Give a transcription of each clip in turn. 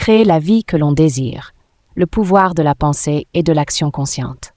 créer la vie que l'on désire, le pouvoir de la pensée et de l'action consciente.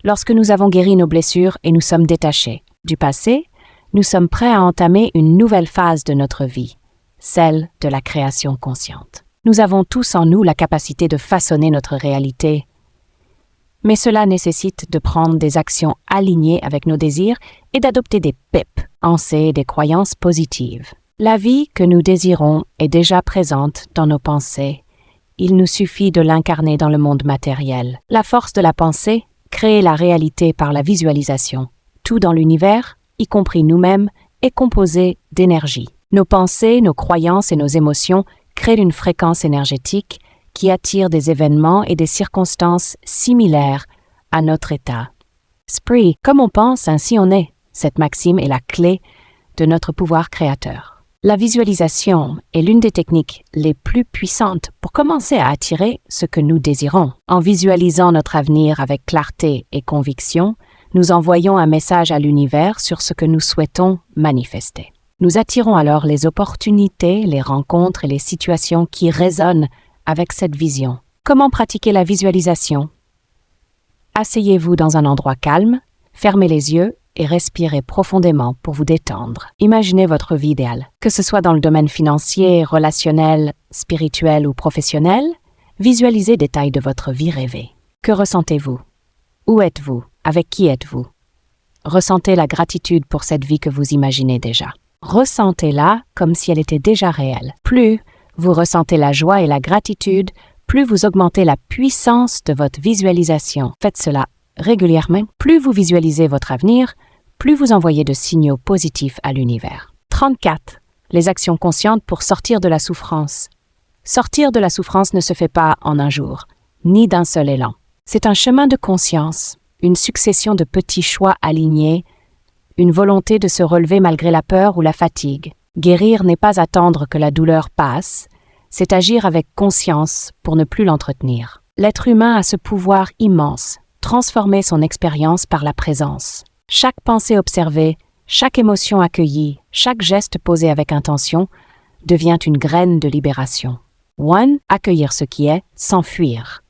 Lorsque nous avons guéri nos blessures et nous sommes détachés du passé, nous sommes prêts à entamer une nouvelle phase de notre vie, celle de la création consciente. Nous avons tous en nous la capacité de façonner notre réalité, mais cela nécessite de prendre des actions alignées avec nos désirs et d'adopter des pensées et des croyances positives. La vie que nous désirons est déjà présente dans nos pensées. Il nous suffit de l'incarner dans le monde matériel. La force de la pensée crée la réalité par la visualisation. Tout dans l'univers, y compris nous-mêmes, est composé d'énergie. Nos pensées, nos croyances et nos émotions créent une fréquence énergétique qui attire des événements et des circonstances similaires à notre état. Esprit, comme on pense, ainsi on est. Cette maxime est la clé de notre pouvoir créateur. La visualisation est l'une des techniques les plus puissantes pour commencer à attirer ce que nous désirons. En visualisant notre avenir avec clarté et conviction, nous envoyons un message à l'univers sur ce que nous souhaitons manifester. Nous attirons alors les opportunités, les rencontres et les situations qui résonnent avec cette vision. Comment pratiquer la visualisation? Asseyez-vous dans un endroit calme, fermez les yeux et respirez profondément pour vous détendre. Imaginez votre vie idéale. Que ce soit dans le domaine financier, relationnel, spirituel ou professionnel, visualisez des détails de votre vie rêvée. Que ressentez-vous? Où êtes-vous? Avec qui êtes-vous? Ressentez la gratitude pour cette vie que vous imaginez déjà. Ressentez-la comme si elle était déjà réelle. Plus vous ressentez la joie et la gratitude, plus vous augmentez la puissance de votre visualisation. Faites cela régulièrement. Plus vous visualisez votre avenir, plus vous envoyez de signaux positifs à l'univers. 34. Les actions conscientes pour sortir de la souffrance. Sortir de la souffrance ne se fait pas en un jour, ni d'un seul élan. C'est un chemin de conscience, une succession de petits choix alignés, une volonté de se relever malgré la peur ou la fatigue. Guérir n'est pas attendre que la douleur passe, c'est agir avec conscience pour ne plus l'entretenir. L'être humain a ce pouvoir immense, transformer son expérience par la présence. Chaque pensée observée, chaque émotion accueillie, chaque geste posé avec intention devient une graine de libération. 1. Accueillir ce qui est, sans fuir.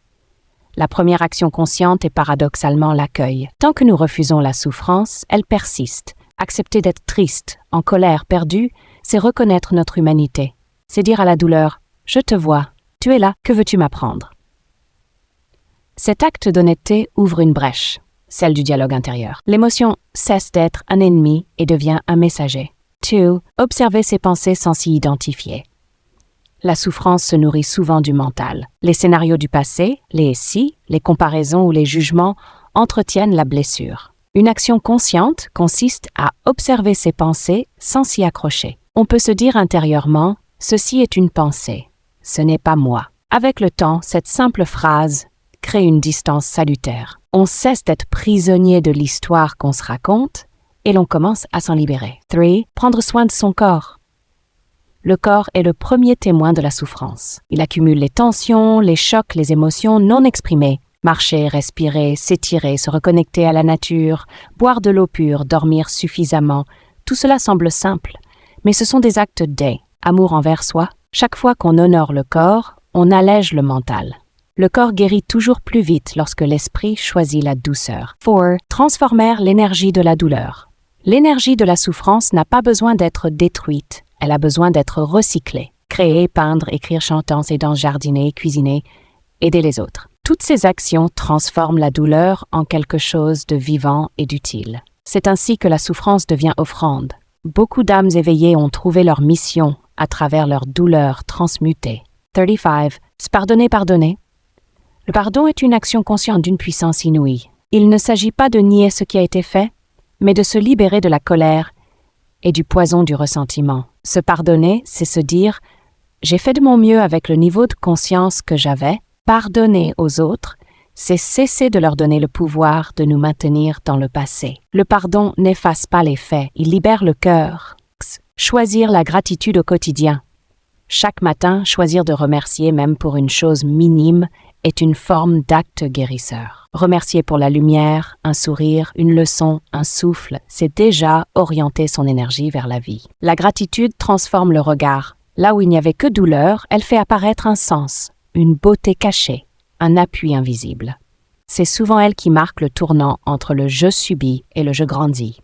La première action consciente est paradoxalement l'accueil. Tant que nous refusons la souffrance, elle persiste. Accepter d'être triste, en colère, perdu, c'est reconnaître notre humanité. C'est dire à la douleur « Je te vois, tu es là, que veux-tu m'apprendre ?» Cet acte d'honnêteté ouvre une brèche, celle du dialogue intérieur. L'émotion cesse d'être un ennemi et devient un messager. 2. Observer ses pensées sans s'y identifier. La souffrance se nourrit souvent du mental. Les scénarios du passé, les si, les comparaisons ou les jugements entretiennent la blessure. Une action consciente consiste à observer ses pensées sans s'y accrocher. On peut se dire intérieurement « Ceci est une pensée, ce n'est pas moi ». Avec le temps, cette simple phrase crée une distance salutaire. On cesse d'être prisonnier de l'histoire qu'on se raconte et l'on commence à s'en libérer. 3. Prendre soin de son corps. Le corps est le premier témoin de la souffrance. Il accumule les tensions, les chocs, les émotions non exprimées. Marcher, respirer, s'étirer, se reconnecter à la nature, boire de l'eau pure, dormir suffisamment. Tout cela semble simple, mais ce sont des actes d'amour envers soi. Chaque fois qu'on honore le corps, on allège le mental. Le corps guérit toujours plus vite lorsque l'esprit choisit la douceur. 4. Transformer l'énergie de la douleur. L'énergie de la souffrance n'a pas besoin d'être détruite. Elle a besoin d'être recyclée. Créer, peindre, écrire, chanter, danser, jardiner, cuisiner, aider les autres. Toutes ces actions transforment la douleur en quelque chose de vivant et d'utile. C'est ainsi que la souffrance devient offrande. Beaucoup d'âmes éveillées ont trouvé leur mission à travers leur douleur transmutée. 35. Pardonner. Le pardon est une action consciente d'une puissance inouïe. Il ne s'agit pas de nier ce qui a été fait, mais de se libérer de la colère et du poison du ressentiment. Se pardonner, c'est se dire « J'ai fait de mon mieux avec le niveau de conscience que j'avais ». Pardonner aux autres, c'est cesser de leur donner le pouvoir de nous maintenir dans le passé. Le pardon n'efface pas les faits, il libère le cœur. Choisir la gratitude au quotidien. Chaque matin, choisir de remercier même pour une chose minime est une forme d'acte guérisseur. Remercier pour la lumière, un sourire, une leçon, un souffle, c'est déjà orienter son énergie vers la vie. La gratitude transforme le regard. Là où il n'y avait que douleur, elle fait apparaître un sens, une beauté cachée, un appui invisible. C'est souvent elle qui marque le tournant entre le « je subis » et le « je grandis ».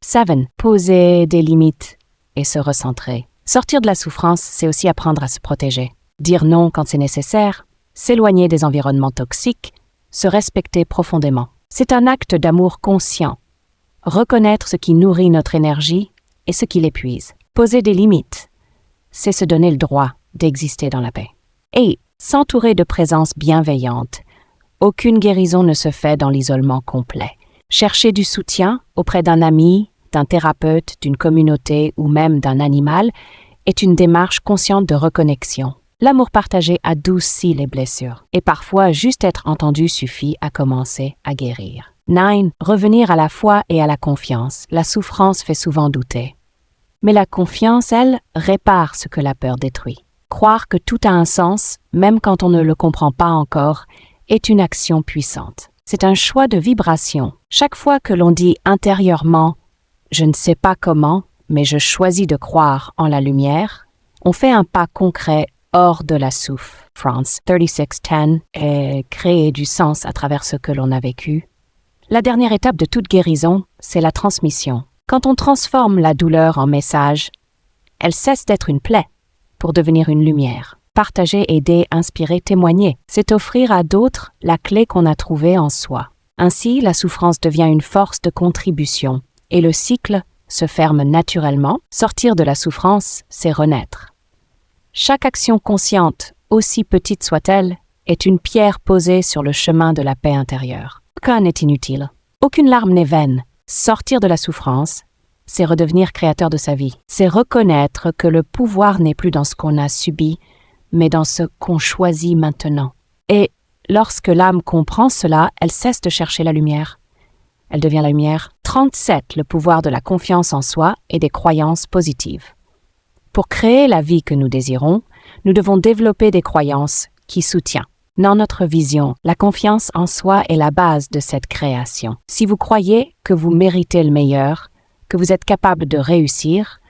7. Poser des limites et se recentrer. Sortir de la souffrance, c'est aussi apprendre à se protéger. Dire non quand c'est nécessaire, s'éloigner des environnements toxiques, se respecter profondément. C'est un acte d'amour conscient. Reconnaître ce qui nourrit notre énergie et ce qui l'épuise. Poser des limites, c'est se donner le droit d'exister dans la paix. Et s'entourer de présences bienveillantes. Aucune guérison ne se fait dans l'isolement complet. Chercher du soutien auprès d'un ami, d'un thérapeute, d'une communauté ou même d'un animal est une démarche consciente de reconnexion. L'amour partagé adoucit les blessures et parfois juste être entendu suffit à commencer à guérir. 9. Revenir à la foi et à la confiance. La souffrance fait souvent douter. Mais la confiance, elle, répare ce que la peur détruit. Croire que tout a un sens, même quand on ne le comprend pas encore, est une action puissante. C'est un choix de vibration. Chaque fois que l'on dit intérieurement « je ne sais pas comment, mais je choisis de croire en la lumière », on fait un pas concret hors de la souffre. France 3610 et créer du sens à travers ce que l'on a vécu. La dernière étape de toute guérison, c'est la transmission. Quand on transforme la douleur en message, elle cesse d'être une plaie pour devenir une lumière. Partager, aider, inspirer, témoigner, c'est offrir à d'autres la clé qu'on a trouvée en soi. Ainsi, la souffrance devient une force de contribution et le cycle se ferme naturellement. Sortir de la souffrance, c'est renaître. Chaque action consciente, aussi petite soit-elle, est une pierre posée sur le chemin de la paix intérieure. Aucun n'est inutile. Aucune larme n'est vaine. Sortir de la souffrance, c'est redevenir créateur de sa vie. C'est reconnaître que le pouvoir n'est plus dans ce qu'on a subi, mais dans ce qu'on choisit maintenant. Et lorsque l'âme comprend cela, elle cesse de chercher la lumière. Elle devient la lumière. 37. Le pouvoir de la confiance en soi et des croyances positives. Pour créer la vie que nous désirons, nous devons développer des croyances qui soutiennent. Dans notre vision, la confiance en soi est la base de cette création. Si vous croyez que vous méritez le meilleur, que vous êtes capable de réussir,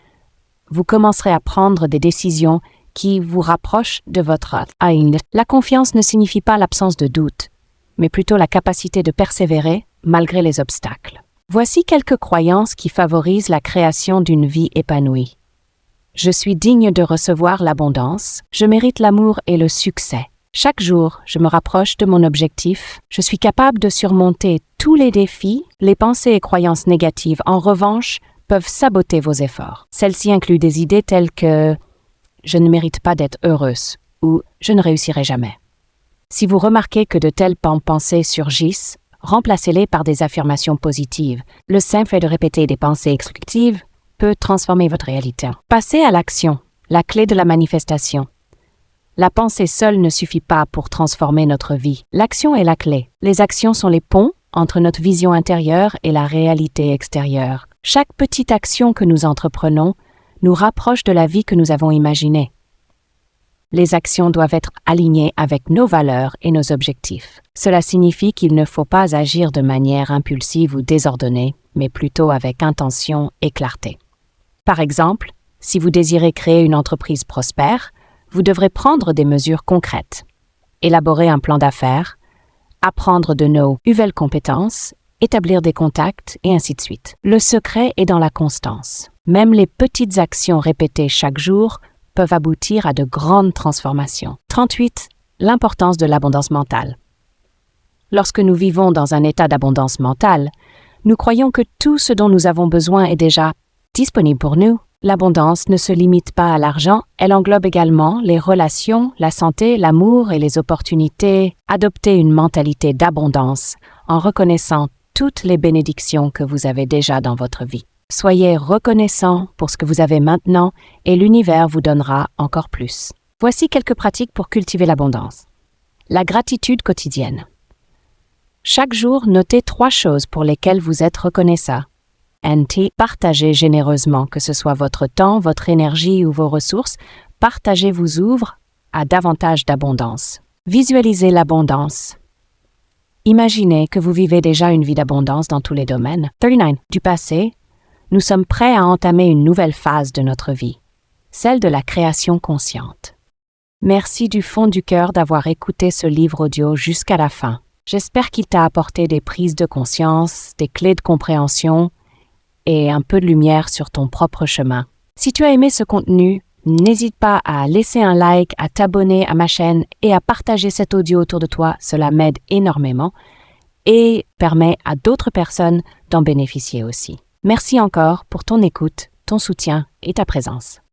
vous commencerez à prendre des décisions qui vous rapprochent de votre aim. La confiance ne signifie pas l'absence de doute, mais plutôt la capacité de persévérer malgré les obstacles. Voici quelques croyances qui favorisent la création d'une vie épanouie. Je suis digne de recevoir l'abondance, je mérite l'amour et le succès. Chaque jour, je me rapproche de mon objectif. Je suis capable de surmonter tous les défis. Les pensées et croyances négatives, en revanche, peuvent saboter vos efforts. Celles-ci incluent des idées telles que « je ne mérite pas d'être heureuse » ou « je ne réussirai jamais ». Si vous remarquez que de telles pensées surgissent, remplacez-les par des affirmations positives. Le simple fait de répéter des pensées exclusives peut transformer votre réalité. Passez à l'action, la clé de la manifestation. La pensée seule ne suffit pas pour transformer notre vie. L'action est la clé. Les actions sont les ponts entre notre vision intérieure et la réalité extérieure. Chaque petite action que nous entreprenons nous rapproche de la vie que nous avons imaginée. Les actions doivent être alignées avec nos valeurs et nos objectifs. Cela signifie qu'il ne faut pas agir de manière impulsive ou désordonnée, mais plutôt avec intention et clarté. Par exemple, si vous désirez créer une entreprise prospère, vous devrez prendre des mesures concrètes, élaborer un plan d'affaires, apprendre de nouvelles compétences, établir des contacts et ainsi de suite. Le secret est dans la constance. Même les petites actions répétées chaque jour peuvent aboutir à de grandes transformations. 38. L'importance de l'abondance mentale. Lorsque nous vivons dans un état d'abondance mentale, nous croyons que tout ce dont nous avons besoin est déjà disponible pour nous. L'abondance ne se limite pas à l'argent, elle englobe également les relations, la santé, l'amour et les opportunités. Adoptez une mentalité d'abondance en reconnaissant toutes les bénédictions que vous avez déjà dans votre vie. Soyez reconnaissant pour ce que vous avez maintenant et l'univers vous donnera encore plus. Voici quelques pratiques pour cultiver l'abondance. La gratitude quotidienne. Chaque jour, notez 3 choses pour lesquelles vous êtes reconnaissant. Partagez généreusement, que ce soit votre temps, votre énergie ou vos ressources. Partager vous ouvre à davantage d'abondance. Visualisez l'abondance. Imaginez que vous vivez déjà une vie d'abondance dans tous les domaines. 39. Du passé, nous sommes prêts à entamer une nouvelle phase de notre vie. celle de la création consciente. Merci du fond du cœur d'avoir écouté ce livre audio jusqu'à la fin. J'espère qu'il t'a apporté des prises de conscience, des clés de compréhension et un peu de lumière sur ton propre chemin. Si tu as aimé ce contenu, n'hésite pas à laisser un like, à t'abonner à ma chaîne et à partager cet audio autour de toi. Cela m'aide énormément et permet à d'autres personnes d'en bénéficier aussi. Merci encore pour ton écoute, ton soutien et ta présence.